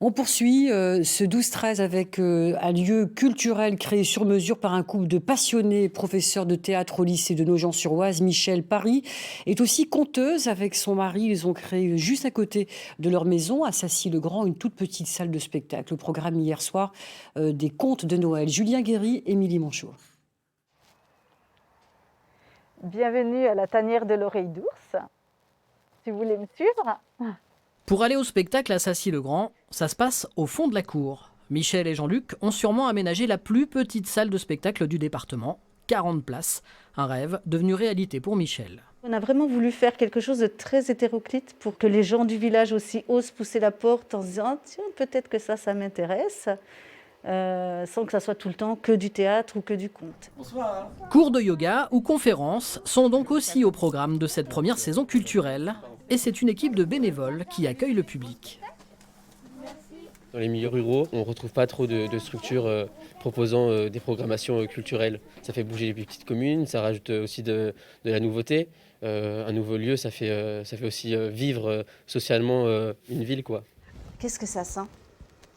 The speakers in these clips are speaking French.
On poursuit ce 12-13 avec un lieu culturel créé sur mesure par un couple de passionnés professeurs de théâtre au lycée de Nogent-sur-Oise. Michel Paris est aussi conteuse avec son mari. Ils ont créé juste à côté de leur maison, à Sacy-le-Grand, une toute petite salle de spectacle. Au programme hier soir, des contes de Noël. Julien Guéry, Émilie Monchot. Bienvenue à la tanière de l'oreille d'ours. Si vous voulez me suivre. Pour aller au spectacle à Sacy-le-Grand, ça se passe au fond de la cour. Michel et Jean-Luc ont sûrement aménagé la plus petite salle de spectacle du département, 40 places, un rêve devenu réalité pour Michel. On a vraiment voulu faire quelque chose de très hétéroclite pour que les gens du village aussi osent pousser la porte en se disant « Tiens, peut-être que ça m'intéresse ». Sans que ça soit tout le temps que du théâtre ou que du conte. Bonsoir. Cours de yoga ou conférences sont donc aussi au programme de cette première saison culturelle. Et c'est une équipe de bénévoles qui accueille le public. Dans les milieux ruraux, on ne retrouve pas trop de structures proposant des programmations culturelles. Ça fait bouger les petites communes, ça rajoute aussi de la nouveauté. Un nouveau lieu, ça fait aussi vivre socialement une ville, quoi. Qu'est-ce que ça sent ?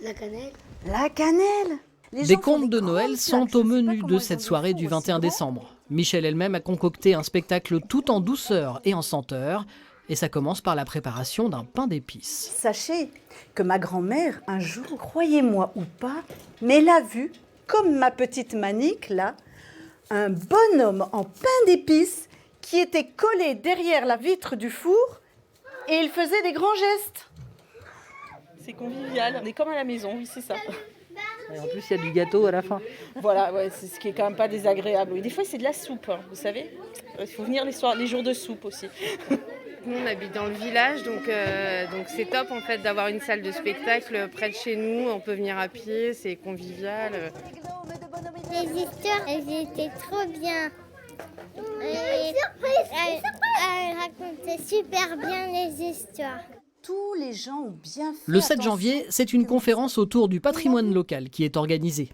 La cannelle. La cannelle ! Des contes de Noël sont au menu de cette soirée du 21 décembre. Michel elle-même a concocté un spectacle tout en douceur et en senteur. Et ça commence par la préparation d'un pain d'épices. Sachez que ma grand-mère, un jour, croyez-moi ou pas, mais elle a vu, comme ma petite Manique, là, un bonhomme en pain d'épices qui était collé derrière la vitre du four et il faisait des grands gestes. C'est convivial, on est comme à la maison, oui, c'est ça. Et en plus, il y a du gâteau à la fin. Voilà, ouais, c'est ce qui est quand même pas désagréable. Oui, des fois, c'est de la soupe, hein, vous savez. Il faut venir les jours de soupe aussi. Nous, on habite dans le village, donc c'est top en fait d'avoir une salle de spectacle près de chez nous. On peut venir à pied, c'est convivial. Les histoires, elles étaient trop bien. Elle racontait super bien les histoires. Tous les gens ont bien fait. Le 7 janvier, c'est une conférence autour du patrimoine local qui est organisée.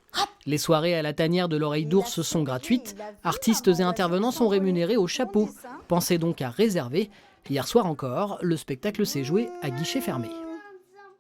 Les soirées à la tanière de l'oreille d'ours sont gratuites. Artistes et intervenants sont rémunérés au chapeau. Pensez donc à réserver. Hier soir encore, le spectacle s'est joué à guichet fermé.